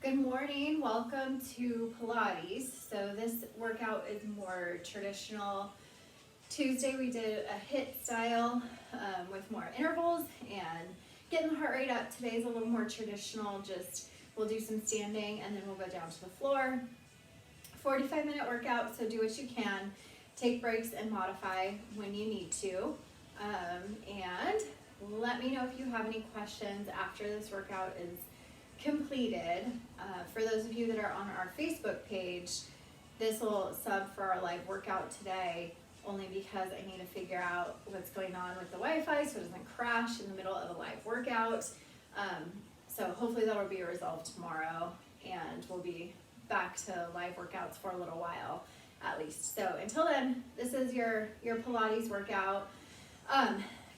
Good morning, welcome to Pilates. So this workout is more traditional. Tuesday we did a HIIT style with more intervals and getting the heart rate up. Today's a little more traditional, just we'll do some standing and then we'll go down to the floor. 45-minute workout, so do what you can. Take breaks and modify when you need to. And let me know if you have any questions after this workout is completed. For those of you that are on our Facebook page, this will sub for our live workout today only because I need to figure out what's going on with the Wi-Fi so it doesn't crash in the middle of a live workout. So hopefully that'll be resolved tomorrow and we'll be back to live workouts for a little while at least. So until then, this is your Pilates workout.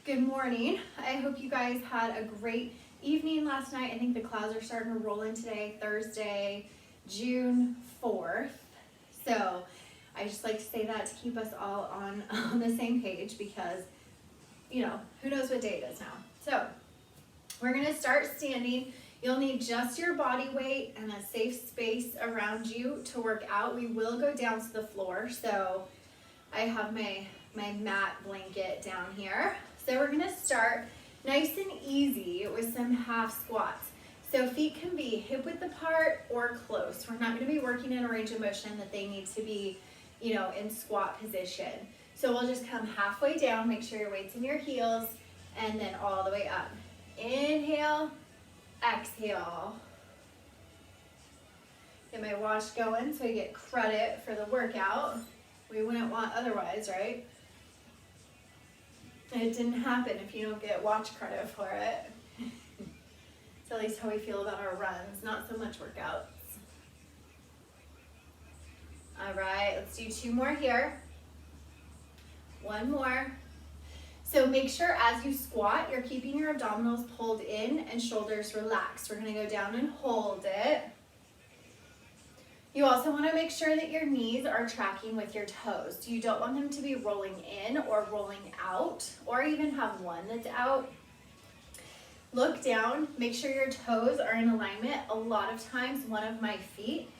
Good morning. I hope you guys had a great evening last night. I think the clouds are starting to roll in today, Thursday, June 4th. So I just like to say that to keep us all on the same page because, you know, who knows what day it is now. So we're gonna start standing. You'll need just your body weight and a safe space around you to work out. We will go down to the floor. So I have my mat blanket down here. So we're gonna start nice and easy with some half squats. So feet can be hip width apart or close. We're not going to be working in a range of motion that they need to be, you know, in squat position. So we'll just come halfway down, make sure your weight's in your heels, and then all the way up. Inhale, exhale. Get my wash going so I get credit for the workout. We wouldn't want otherwise, right? It didn't happen if you don't get watch credit for it. It's at least how we feel about our runs, not so much workouts. All right, let's do 2 more here. 1 more. So make sure as you squat, you're keeping your abdominals pulled in and shoulders relaxed. We're gonna go down and hold it. You also want to make sure that your knees are tracking with your toes. You don't want them to be rolling in or rolling out, or even have one that's out. Look down, make sure your toes are in alignment. A lot of times one of my feet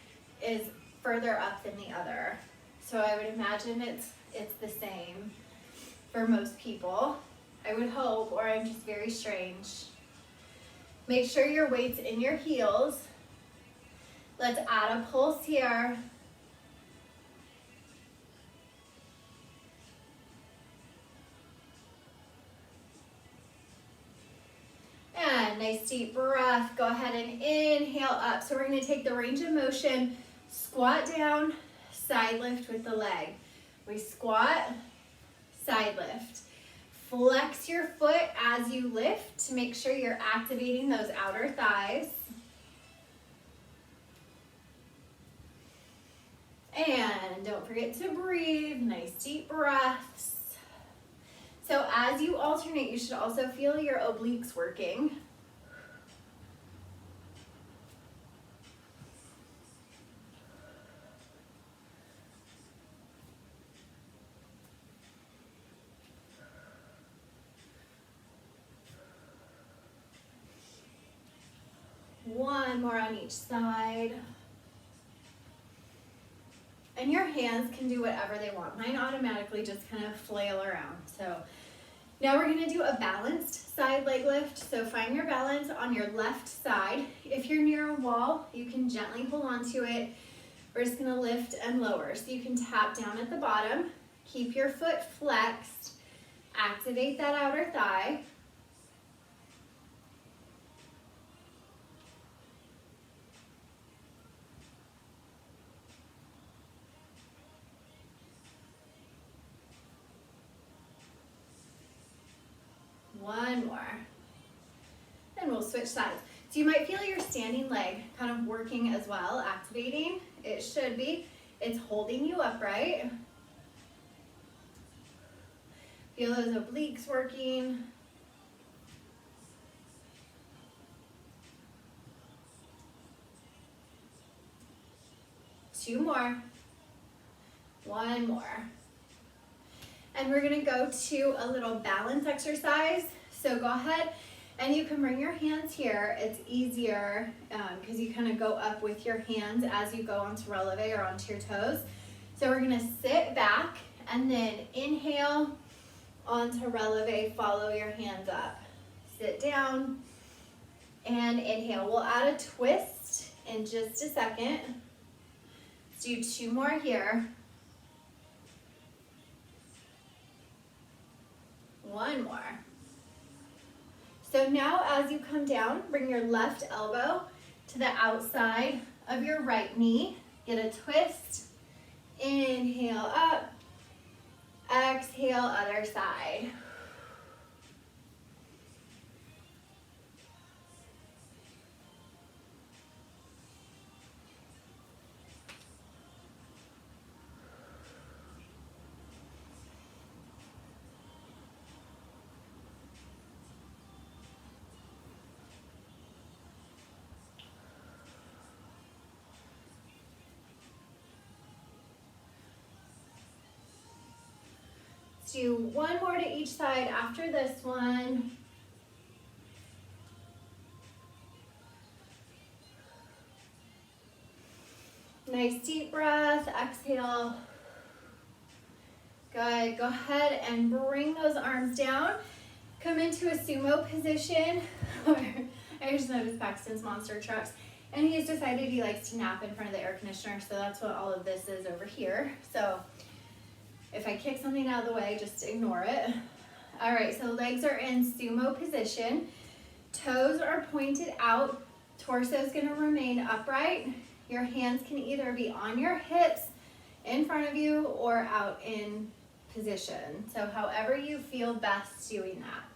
is further up than the other. So I would imagine it's the same for most people. I would hope, or I'm just very strange. Make sure your weight's in your heels. Let's add a pulse here. And nice deep breath. Go ahead and inhale up. So we're going to take the range of motion, squat down, side lift with the leg. We squat, side lift. Flex your foot as you lift to make sure you're activating those outer thighs. And don't forget to breathe, nice deep breaths. So as you alternate, you should also feel your obliques working. One more on each side. And your hands can do whatever they want. Mine automatically just kind of flail around. So now we're going to do a balanced side leg lift. So find your balance on your left side. If you're near a wall, you can gently hold on to it. We're just going to lift and lower. So you can tap down at the bottom. Keep your foot flexed. Activate that outer thigh. One more. And we'll switch sides. So you might feel your standing leg kind of working as well, activating. It should be. It's holding you upright. Feel those obliques working. Two more. One more. And we're gonna go to a little balance exercise. So go ahead And you can bring your hands here. It's easier because you kind of go up with your hands as you go onto releve or onto your toes. So we're gonna sit back and then inhale onto releve, follow your hands up. Sit down and inhale. We'll add a twist in just a second. Let's do 2 more here. 1 more. So now as you come down, bring your left elbow to the outside of your right knee. Get a twist. Inhale up. Exhale, other side. Do 1 more to each side after this one. Nice deep breath, exhale. Good, go ahead and bring those arms down. Come into a sumo position. I just noticed Paxton's monster trucks. And he's decided he likes to nap in front of the air conditioner, so that's what all of this is over here. So if I kick something out of the way, just ignore it. All right, so legs are in sumo position. Toes are pointed out. Torso is gonna remain upright. Your hands can either be on your hips, in front of you, or out in position. So however you feel best doing that.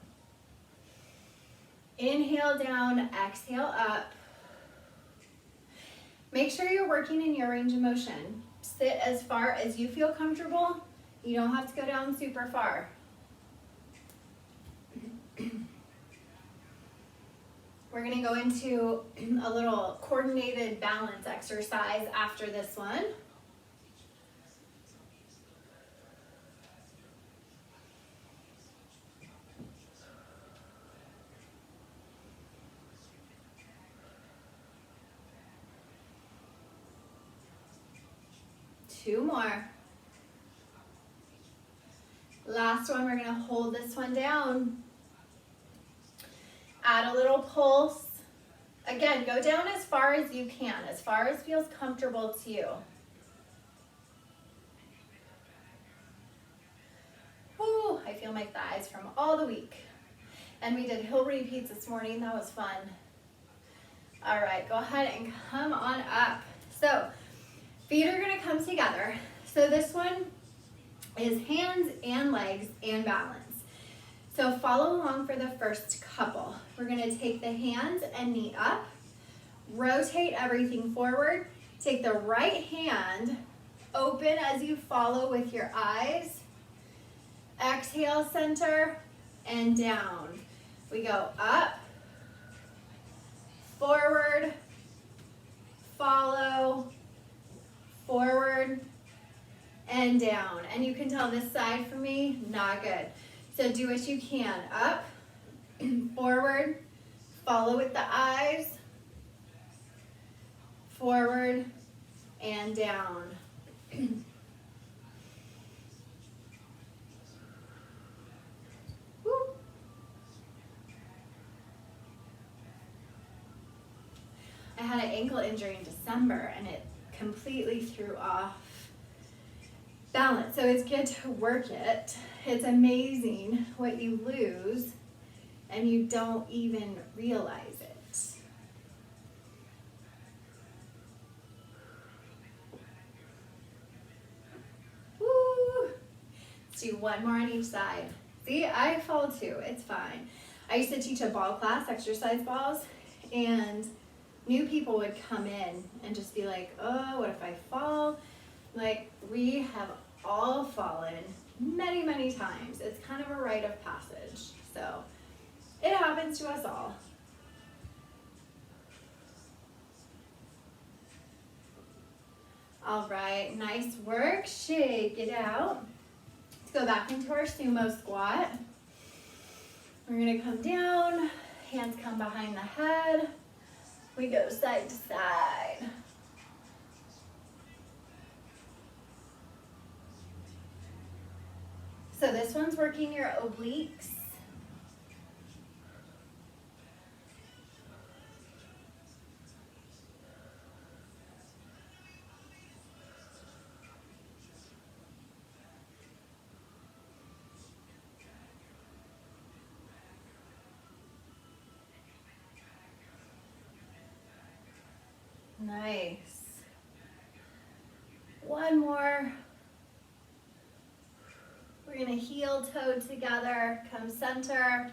Inhale down, exhale up. Make sure you're working in your range of motion. Sit as far as you feel comfortable. You don't have to go down super far. We're gonna go into a little coordinated balance exercise after this one. Two more. Last one, we're gonna hold this one down. Add a little pulse. Again, go down as far as you can, as far as feels comfortable to you. Woo, I feel my thighs from all the week. And we did hill repeats this morning, that was fun. All right, go ahead and come on up. So, feet are gonna come together. So this one is hands and legs and balance. So follow along for the first couple. We're gonna take the hands and knee up, rotate everything forward, take the right hand, open as you follow with your eyes, exhale, center, and down. We go up, forward, follow, forward, and down. And you can tell this side for me, not good. So do what you can. Up, forward, follow with the eyes, forward, and down. Woo. I had an ankle injury in December and it completely threw off balance. So it's good to work it. It's amazing what you lose and you don't even realize it. Woo! Let's do one more on each side. See, I fall too, it's fine. I used to teach a ball class, exercise balls, and new people would come in and just be like, oh, what if I fall? Like, we have all fallen many, many times. It's kind of a rite of passage. So it happens to us all. All right, nice work. Shake it out. Let's go back into our sumo squat. We're gonna come down, Hands come behind the head. We go side to side. So this one's working your obliques. Nice. One more. We're gonna heel toe together, come center.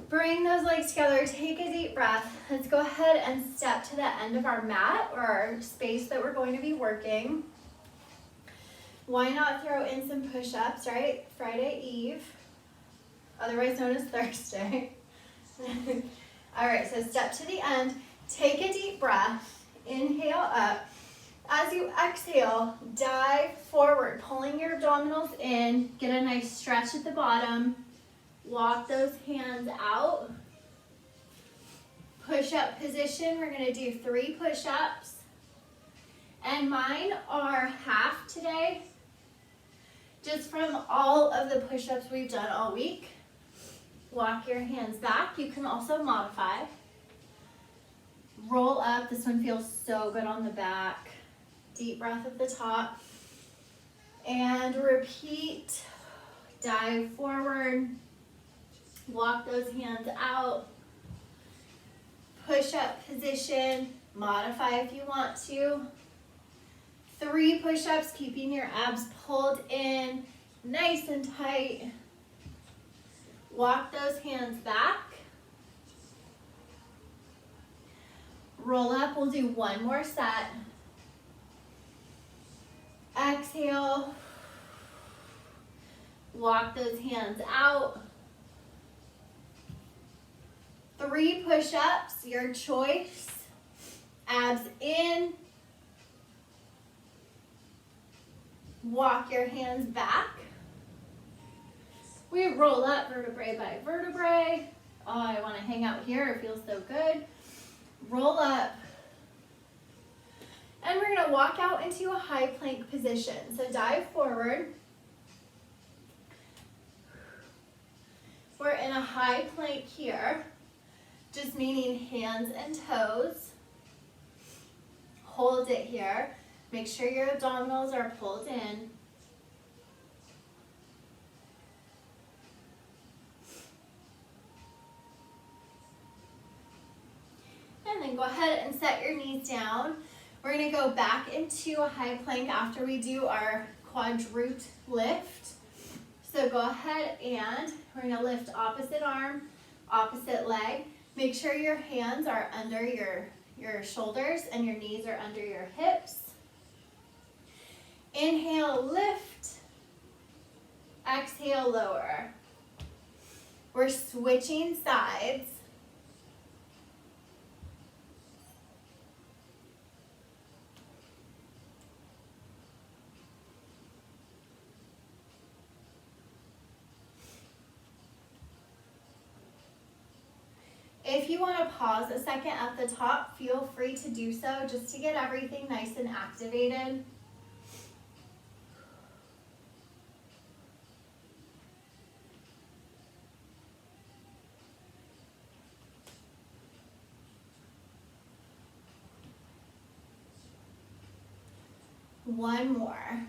Bring those legs together, take a deep breath. Let's go ahead and step to the end of our mat or our space that we're going to be working. Why not throw in some push-ups, right? Friday Eve, otherwise known as Thursday. All right, so step to the end. Take a deep breath, inhale up. As you exhale, dive forward, pulling your abdominals in. Get a nice stretch at the bottom. Walk those hands out. Push-up position, we're gonna do 3 push-ups. And mine are half today, just from all of the push-ups we've done all week. Walk your hands back. You can also modify. Roll up. This one feels so good on the back. Deep breath at the top. And repeat. Dive forward. Walk those hands out. Push-up position. Modify if you want to. 3 push-ups, keeping your abs pulled in, nice and tight. Walk those hands back. Roll up, we'll do 1 more set. Exhale. Walk those hands out. 3 push-ups, your choice. Abs in. Walk your hands back. We roll up vertebrae by vertebrae. Oh, I want to hang out here. It feels so good. Roll up. And we're going to walk out into a high plank position. So dive forward. We're in a high plank here, just meaning hands and toes. Hold it here. Make sure your abdominals are pulled in. And then go ahead and set your knees down. We're going to go back into a high plank after we do our quadruped lift. So go ahead and we're going to lift opposite arm, opposite leg. Make sure your hands are under your shoulders and your knees are under your hips. Inhale, lift. Exhale, lower. We're switching sides. If you want to pause a second at the top, feel free to do so just to get everything nice and activated. One more.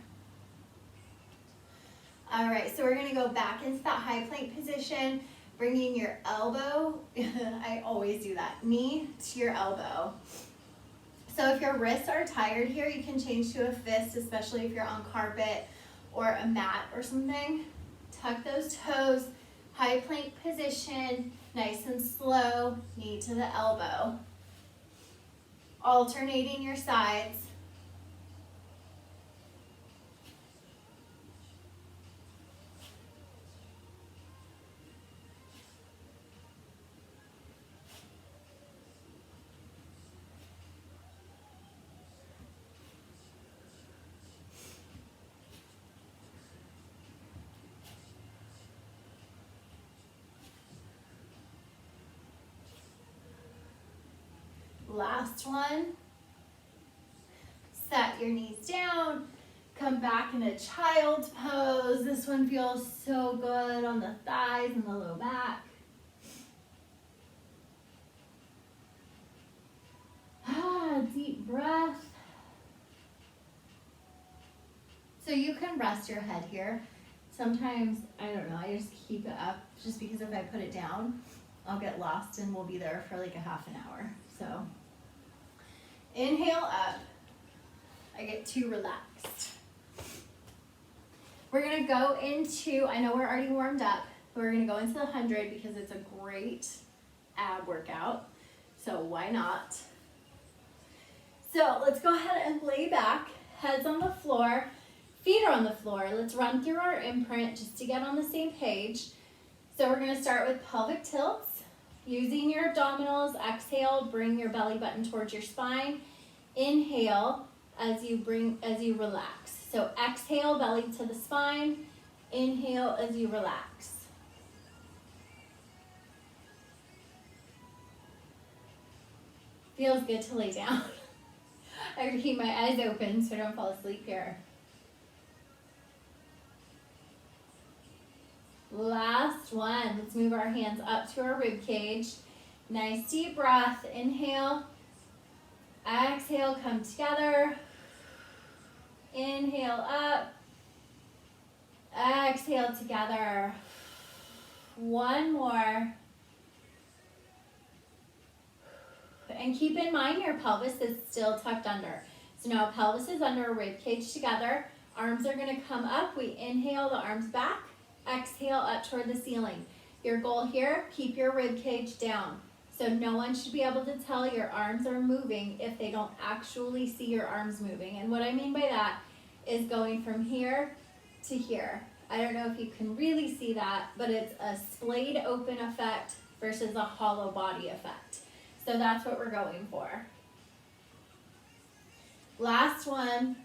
All right, so we're going to go back into that high plank position, bringing your elbow, I always do that, knee to your elbow. So if your wrists are tired here, you can change to a fist, especially if you're on carpet or a mat or something. Tuck those toes, high plank position, nice and slow, knee to the elbow. Alternating your sides. Last one. Set your knees down. Come back in a child's pose. This one feels so good on the thighs and the low back. Deep breath. So you can rest your head here. Sometimes, I don't know, I just keep it up just because if I put it down, I'll get lost and we'll be there for like a half an hour. So inhale up. I get too relaxed. We're gonna go into, I know we're already warmed up, but we're gonna go into the 100 because it's a great ab workout. So why not? So let's go ahead and lay back, heads on the floor, feet are on the floor. Let's run through our imprint just to get on the same page. So we're gonna start with pelvic tilts. Using your abdominals, exhale, bring your belly button towards your spine. Inhale as you relax. So exhale, belly to the spine. Inhale as you relax. Feels good to lay down. I have to keep my eyes open so I don't fall asleep here. Last one. Let's move our hands up to our rib cage. Nice deep breath. Inhale. Exhale, come together. Inhale up. Exhale together. One more. And keep in mind your pelvis is still tucked under. So now pelvis is under, rib cage together. Arms are gonna come up. We inhale, the arms back. Exhale up toward the ceiling. Your goal here, keep your rib cage down. So no one should be able to tell your arms are moving if they don't actually see your arms moving. And what I mean by that is going from here to here. I don't know if you can really see that, but it's a splayed open effect versus a hollow body effect. So that's what we're going for. Last one.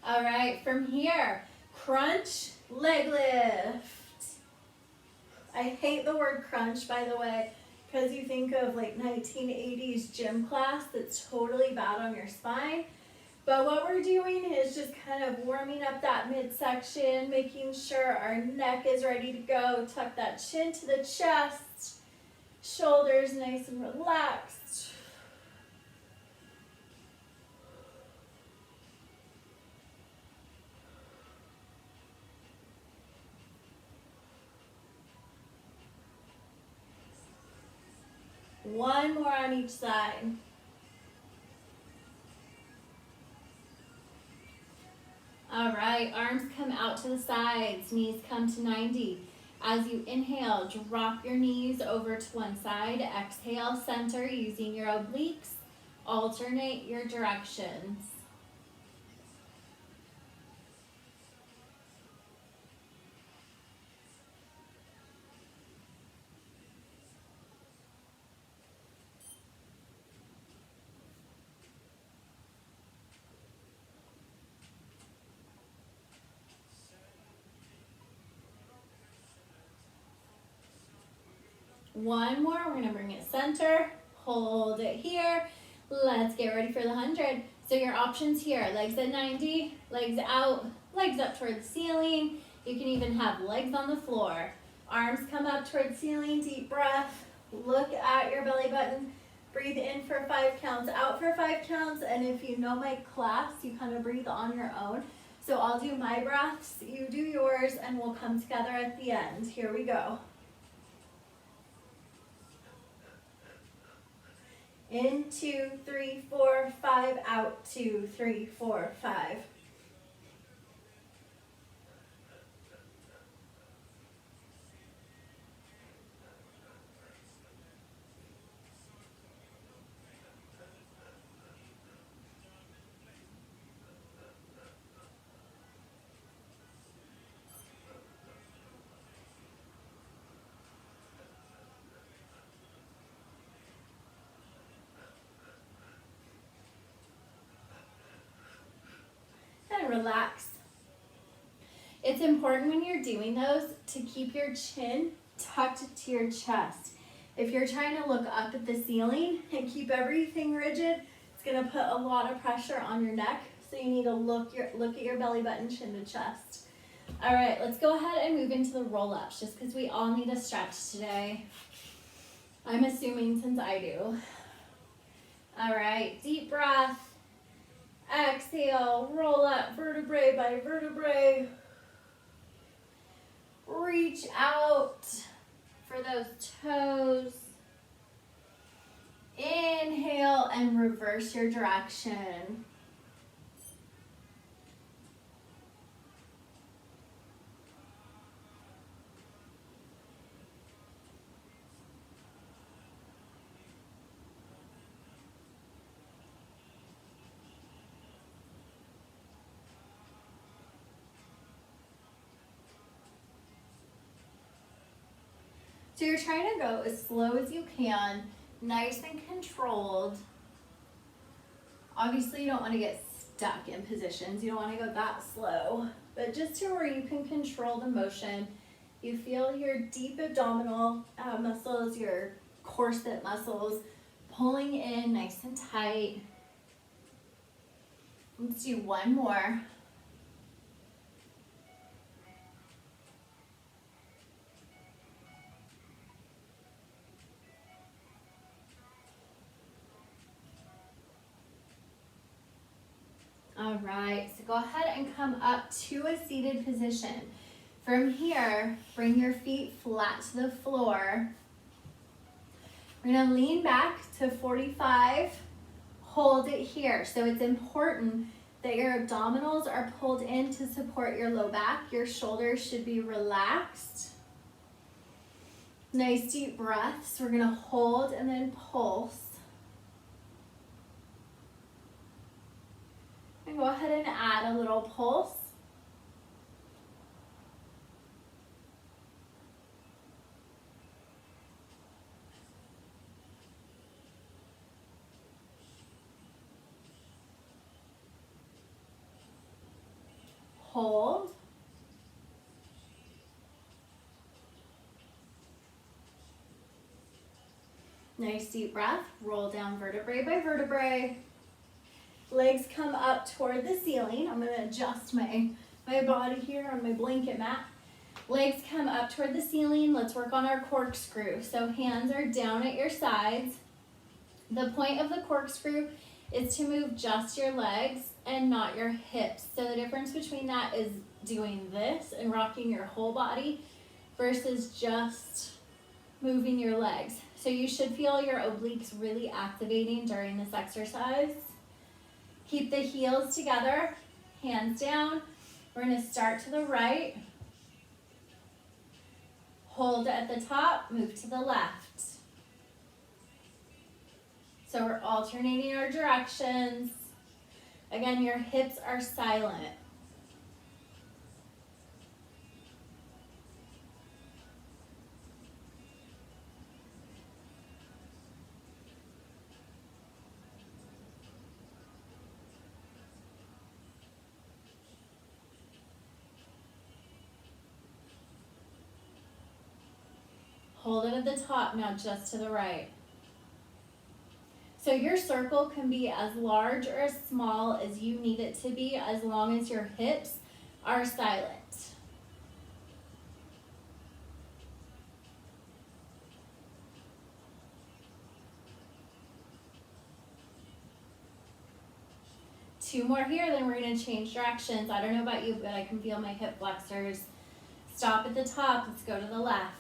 All right, from here, crunch, leg lift. I hate the word crunch, by the way, because you think of like 1980s gym class that's totally bad on your spine. But what we're doing is just kind of warming up that midsection, making sure our neck is ready to go. Tuck that chin to the chest. Shoulders nice and relaxed. One more on each side. All right, arms come out to the sides, knees come to 90. As you inhale, drop your knees over to one side. Exhale, center using your obliques. Alternate your directions. One more, we're gonna bring it center, hold it here. Let's get ready for the 100. So your options here, legs at 90, legs out, legs up toward the ceiling. You can even have legs on the floor. Arms come up toward the ceiling, deep breath. Look at your belly button. Breathe in for 5 counts, out for 5 counts. And if you know my class, you kind of breathe on your own. So I'll do my breaths, you do yours, and we'll come together at the end. Here we go. In 2, 3, 4, 5, out 2, 3, 4, 5. And relax. It's important when you're doing those to keep your chin tucked to your chest. If you're trying to look up at the ceiling and keep everything rigid, it's gonna put a lot of pressure on your neck. So you need to look at your belly button, chin to chest. All right, let's go ahead and move into the roll-ups just because we all need a stretch today. I'm assuming since I do. All right, deep breath. Exhale, roll up vertebrae by vertebrae. Reach out for those toes. Inhale and reverse your direction. So you're trying to go as slow as you can, nice and controlled. Obviously, you don't want to get stuck in positions. You don't want to go that slow, but just to where you can control the motion. You feel your deep abdominal muscles, your corset muscles pulling in nice and tight. Let's do one more. All right, so go ahead and come up to a seated position. From here, bring your feet flat to the floor. We're gonna lean back to 45, hold it here. So it's important that your abdominals are pulled in to support your low back. Your shoulders should be relaxed. Nice deep breaths. We're gonna hold and then pulse. And go ahead and add a little pulse. Hold. Nice deep breath. Roll down vertebrae by vertebrae. Legs come up toward the ceiling. I'm going to adjust my body here on my blanket mat. Legs come up toward the ceiling. Let's work on our corkscrew. So hands are down at your sides. The point of the corkscrew is to move just your legs and not your hips. So the difference between that is doing this and rocking your whole body versus just moving your legs. So you should feel your obliques really activating during this exercise. Keep the heels together, hands down. We're gonna start to the right. Hold at the top, move to the left. So we're alternating our directions. Again, your hips are silent. Hold it at the top, now just to the right. So your circle can be as large or as small as you need it to be as long as your hips are silent. Two more here, then we're gonna change directions. I don't know about you, but I can feel my hip flexors. Stop at the top, let's go to the left.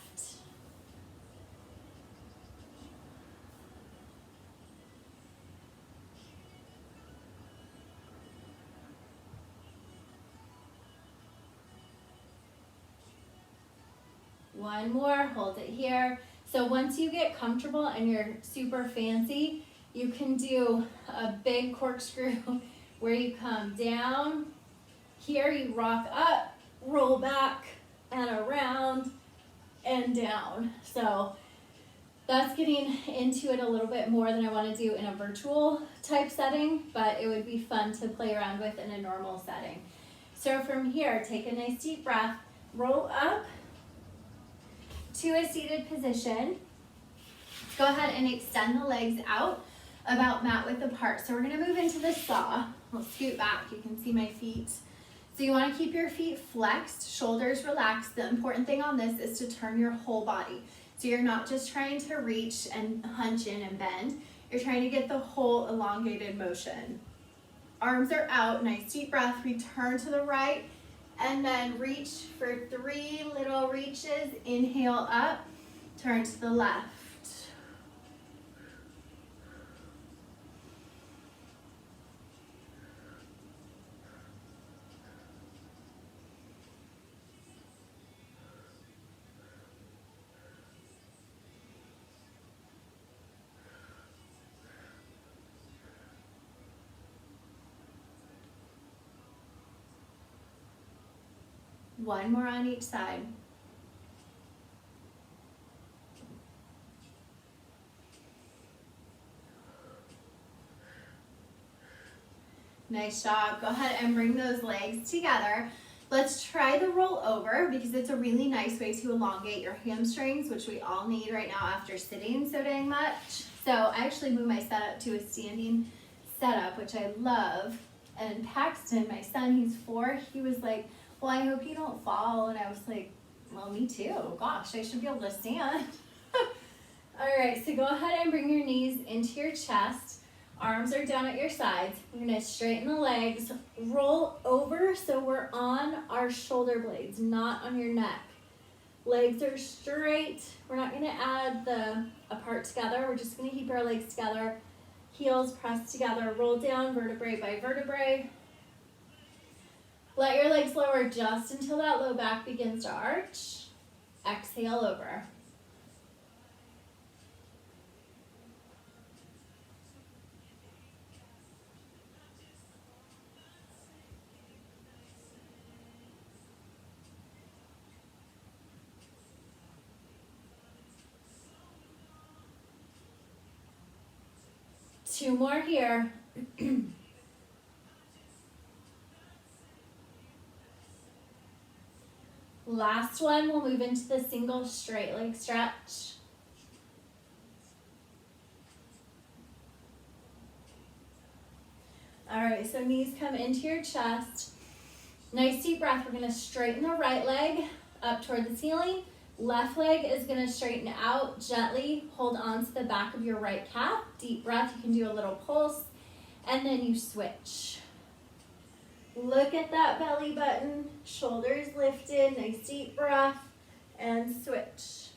One more, hold it here. So once you get comfortable and you're super fancy, you can do a big corkscrew where you come down. Here you rock up, roll back and around and down. So that's getting into it a little bit more than I want to do in a virtual type setting, but it would be fun to play around with in a normal setting. So from here, take a nice deep breath, roll up to a seated position. Go ahead and extend the legs out about mat width apart. So we're gonna move into the saw. I'll scoot back, you can see my feet. So you wanna keep your feet flexed, shoulders relaxed. The important thing on this is to turn your whole body. So you're not just trying to reach and hunch in and bend, you're trying to get the whole elongated motion. Arms are out, nice deep breath. We turn to the right and then reach for 3 little reaches. Inhale up, turn to the left. One more on each side. Nice job. Go ahead and bring those legs together. Let's try the roll over because it's a really nice way to elongate your hamstrings, which we all need right now after sitting so dang much. So I actually moved my setup to a standing setup, which I love. And Paxton, my son, he's 4, he was like, well, I hope you don't fall. And I was like, well, me too. Gosh, I should be able to stand. All right, so go ahead and bring your knees into your chest. Arms are down at your sides. You're gonna straighten the legs, roll over so we're on our shoulder blades, not on your neck. Legs are straight. We're not gonna add the apart together. We're just gonna keep our legs together. Heels pressed together, roll down vertebrae by vertebrae. Let your legs lower just until that low back begins to arch. Exhale over. Two more here. Last one, we'll move into the single straight leg stretch. All right, so knees come into your chest. Nice deep breath. We're gonna straighten the right leg up toward the ceiling. Left leg is gonna straighten out gently. Hold on to the back of your right calf. Deep breath, you can do a little pulse, and then you switch. Look at that belly button, shoulders lifted, nice deep breath, and switch.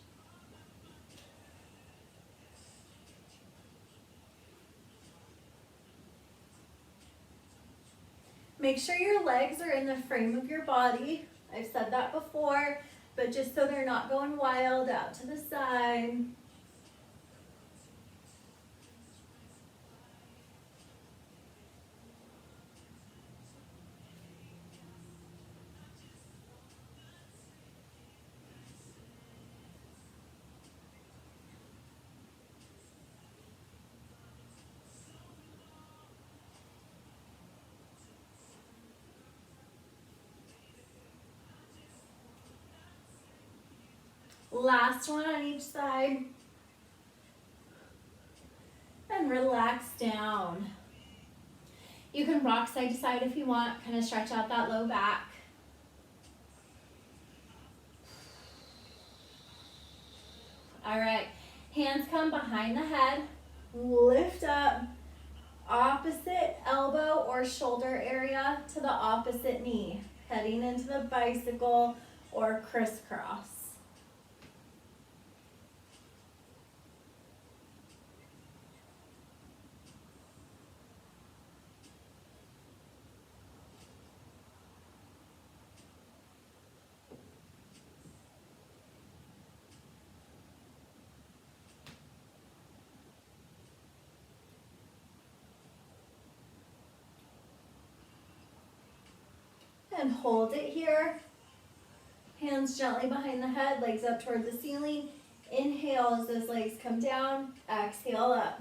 Make sure your legs are in the frame of your body. I've said that before, but just so they're not going wild out to the side. Last one on each side. And relax down. You can rock side to side if you want, kind of stretch out that low back. All right, hands come behind the head, lift up, opposite elbow or shoulder area to the opposite knee, heading into the bicycle or crisscross. And hold it here. Hands gently behind the head, legs up toward the ceiling. Inhale as those legs come down, exhale up.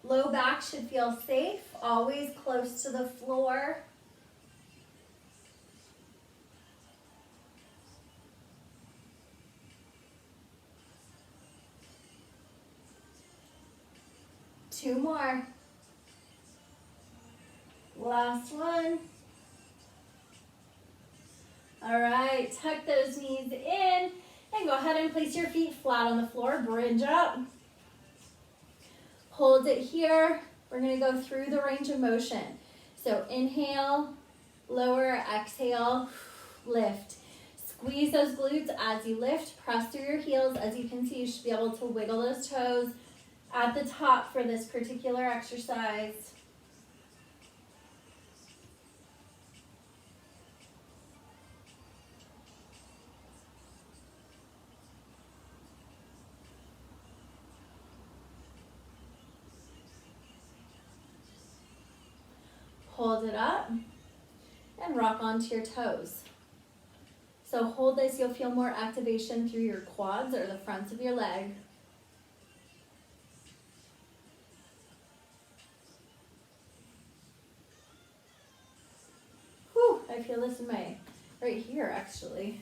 Low back should feel safe, always close to the floor. 2 more. Last one. All right, tuck those knees in and go ahead and place your feet flat on the floor, bridge up. Hold it here. We're gonna go through the range of motion. So inhale, lower, exhale, lift. Squeeze those glutes as you lift, press through your heels. As you can see, you should be able to wiggle those toes at the top for this particular exercise. Hold it up and rock onto your toes. So hold this, you'll feel more activation through your quads or the fronts of your leg. Whew, I feel this in my, right here actually.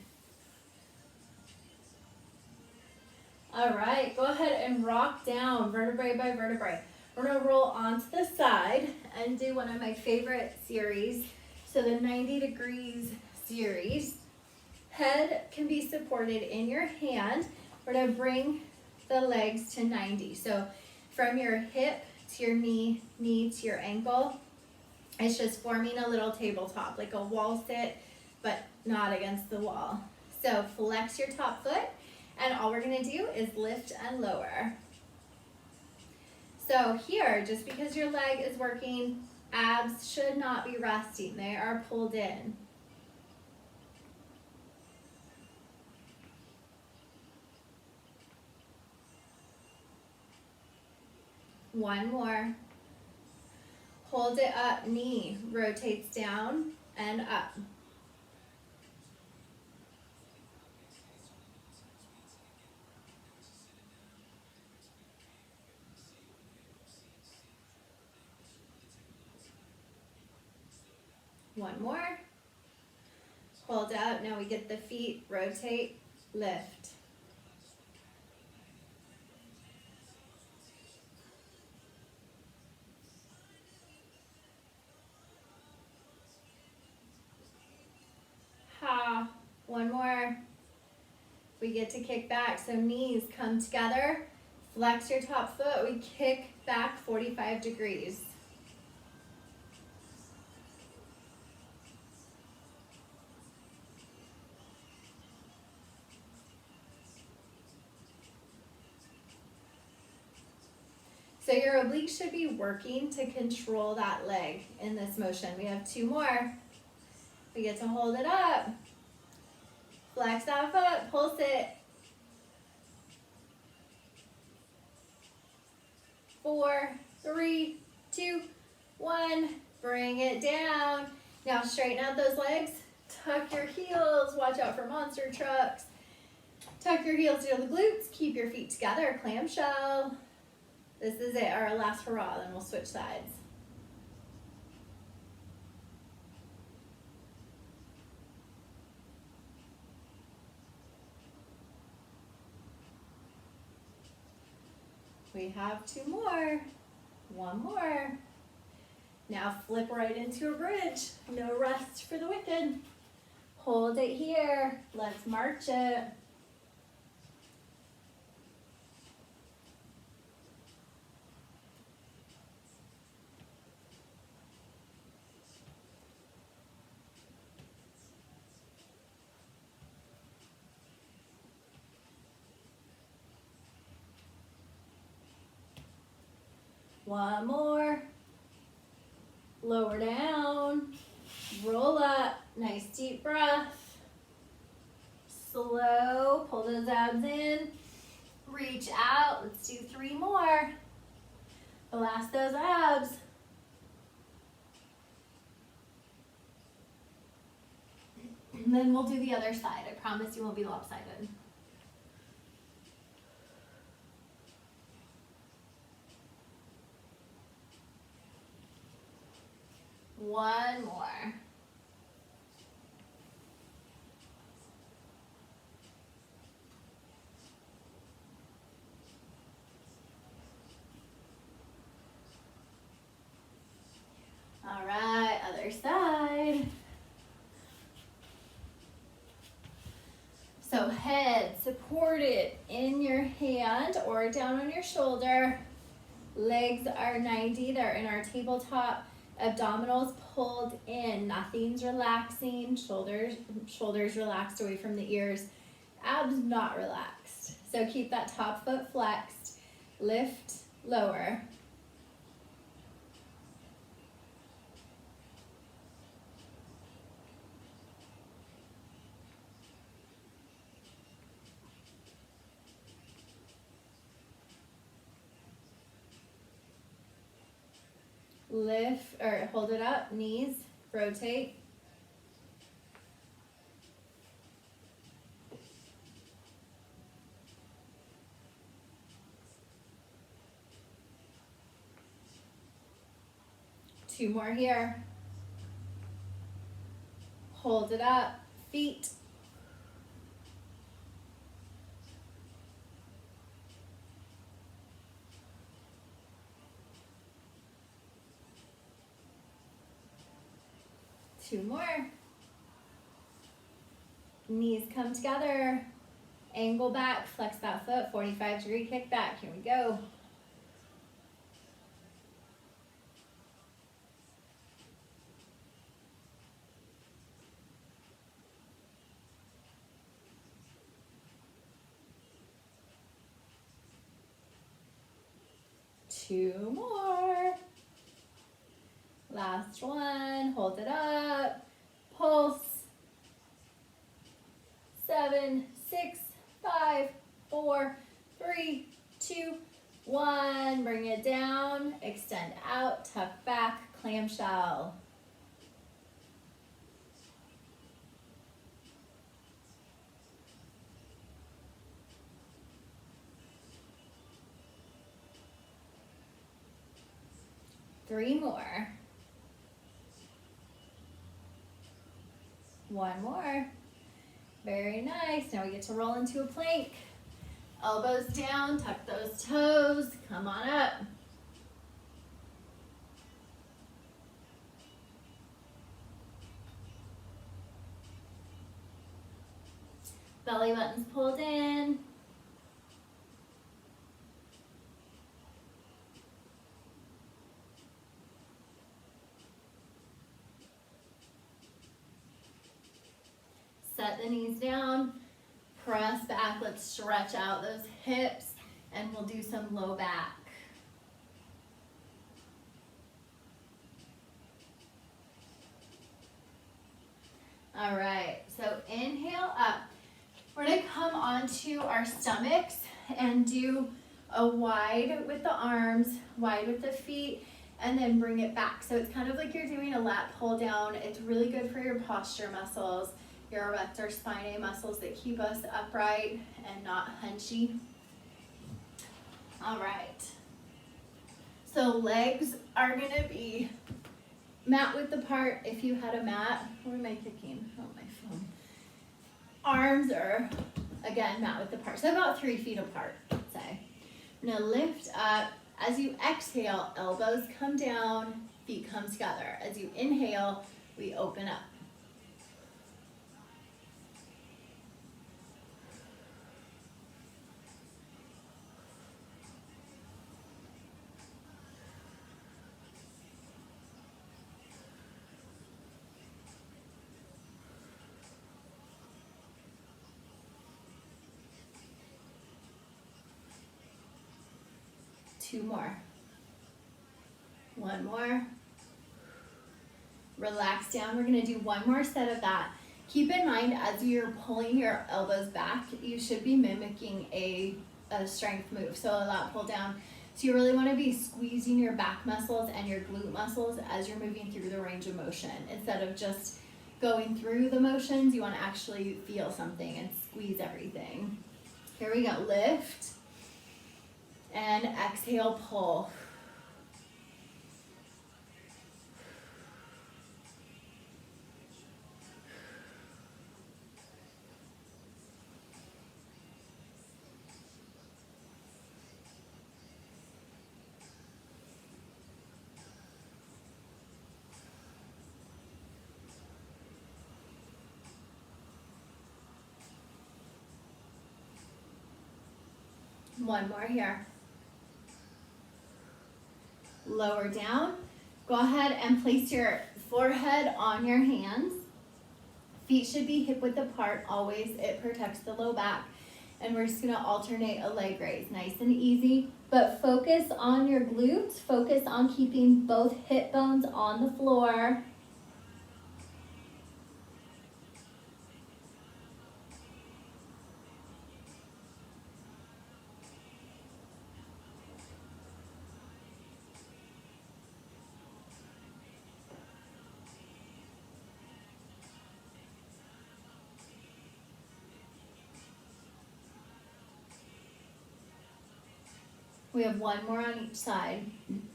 All right, go ahead and rock down vertebrae by vertebrae. We're gonna roll onto the side and do one of my favorite series. So the 90 degrees series. Head can be supported in your hand. We're gonna bring the legs to 90. So from your hip to your knee, knee to your ankle, it's just forming a little tabletop, like a wall sit, but not against the wall. So flex your top foot, and all we're gonna do is lift and lower. So here, just because your leg is working, abs should not be resting. They are pulled in. One more. Hold it up, knee rotates down and up. One more. Hold out, now we get the feet, rotate, lift. Ha, one more. We get to kick back, so knees come together, flex your top foot, we kick back 45 degrees. So your obliques should be working to control that leg in this motion. We have 2 more. We get to hold it up. Flex that foot, pulse it. 4, 3, 2, 1. Bring it down. Now straighten out those legs. Tuck your heels. Watch out for monster trucks. Tuck your heels to the glutes. Keep your feet together. Clamshell. This is it, our last hurrah, then we'll switch sides. We have 2 more, 1 more. Now flip right into a bridge. No rest for the wicked. Hold it here, let's march it. One more. Lower down. Roll up. Nice deep breath. Slow. Pull those abs in. Reach out. Let's do 3 more. Blast those abs. And then we'll do the other side. I promise you won't be lopsided. One more. go. Head supported in your hand or down on your shoulder. Legs are 90, they're in our tabletop. Abdominals pulled in, nothing's relaxing. Shoulders relaxed away from the ears. Abs not relaxed. So keep that top foot flexed. Lift, lower. Lift, or hold it up, knees, rotate. Two more here. Hold it up, feet. Two more. Knees come together. Angle back, flex that foot, 45-degree kick back. Here we go. Two more. Last one. Hold it up. Pulse. 7, 6, 5, 4, 3, 2, 1. Bring it down. Extend out. Tuck back. Clamshell. Three more. One more. Very nice. Now we get to roll into a plank. Elbows down, tuck those toes. Come on up. Belly button's pulled in. Set the knees down, press back. Let's stretch out those hips, and we'll do some low back. All right, so inhale up. We're gonna come onto our stomachs and do a wide with the arms, wide with the feet, and then bring it back. So it's kind of like you're doing a lat pull down. It's really good for your posture muscles, your erector spinae muscles that keep us upright and not hunchy. All right. So legs are gonna be mat width apart. If you had a mat, where am I kicking? Oh, my phone. Arms are, again, mat width apart. So about 3 feet apart, let's say. I'm gonna lift up. As you exhale, elbows come down, feet come together. As you inhale, we open up. Two more. One more. Relax down. We're going to do one more set of that. Keep in mind, as you're pulling your elbows back, you should be mimicking a strength move. So a lat pull down. So you really want to be squeezing your back muscles and your glute muscles as you're moving through the range of motion. Instead of just going through the motions, you want to actually feel something and squeeze everything. Here we go. Lift. And exhale, pull. One more here. Lower down. Go ahead and place your forehead on your hands. Feet should be hip width apart always. It protects the low back. And we're just gonna alternate a leg raise, nice and easy. But focus on your glutes. Focus on keeping both hip bones on the floor. We have one more on each side.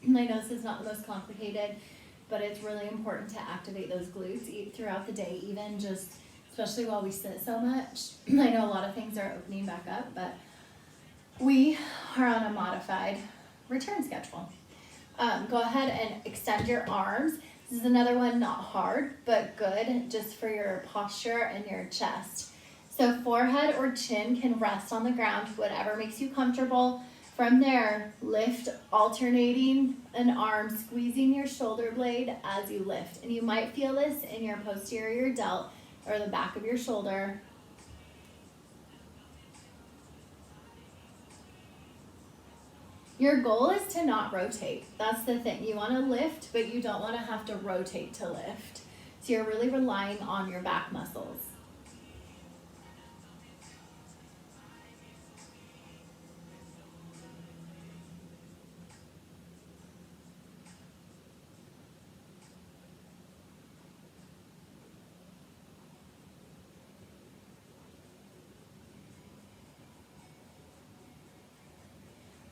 I know this is not the most complicated, but it's really important to activate those glutes throughout the day, even just, especially while we sit so much. I know a lot of things are opening back up, but we are on a modified return schedule. Go ahead and extend your arms. This is another one, not hard, but good just for your posture and your chest. So forehead or chin can rest on the ground, whatever makes you comfortable. From there, lift, alternating an arm, squeezing your shoulder blade as you lift. And you might feel this in your posterior delt or the back of your shoulder. Your goal is to not rotate. That's the thing. You want to lift, but you don't want to have to rotate to lift. So you're really relying on your back muscles.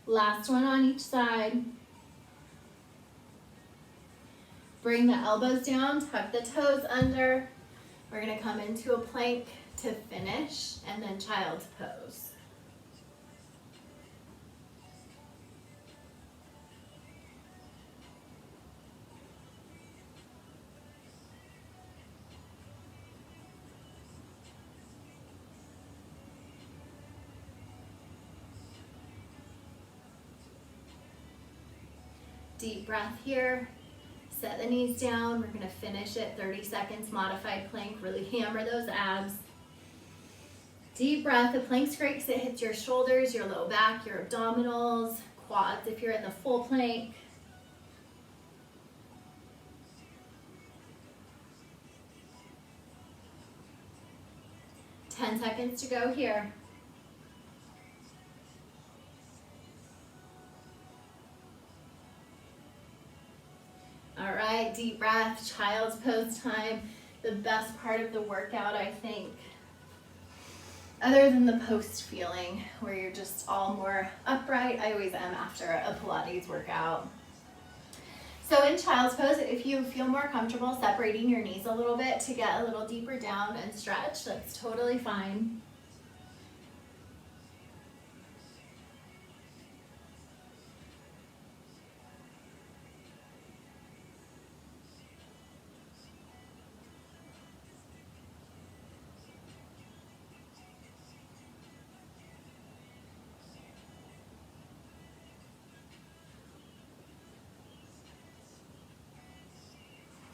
Last one on each side. Bring the elbows down, tuck the toes under. We're gonna come into a plank to finish, and then child's pose. Deep breath here. Set the knees down. We're gonna finish it 30 seconds, modified plank. Really hammer those abs. Deep breath. The plank's great because it hits your shoulders, your low back, your abdominals, quads if you're in the full plank. Ten seconds to go here. All right, deep breath, child's pose time. The best part of the workout, I think, other than the post feeling where you're just all more upright. I always am after a Pilates workout. So in child's pose, if you feel more comfortable separating your knees a little bit to get a little deeper down and stretch, that's totally fine.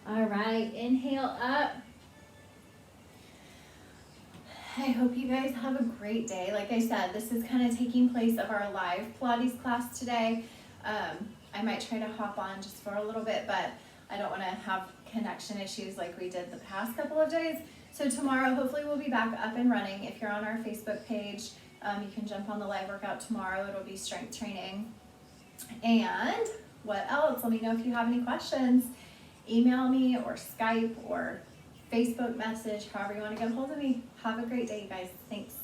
All right, inhale up. I hope you guys have a great day. Like I said, this is kind of taking place of our live Pilates class today. I might try to hop on just for a little bit, but I don't want to have connection issues like we did the past couple of days. So tomorrow, hopefully we'll be back up and running. If you're on our Facebook page, you can jump on the live workout tomorrow. It'll be strength training. And what else? Let me know if you have any questions. Email me or Skype or Facebook message, however you want to get a hold of me. Have a great day, you guys. Thanks.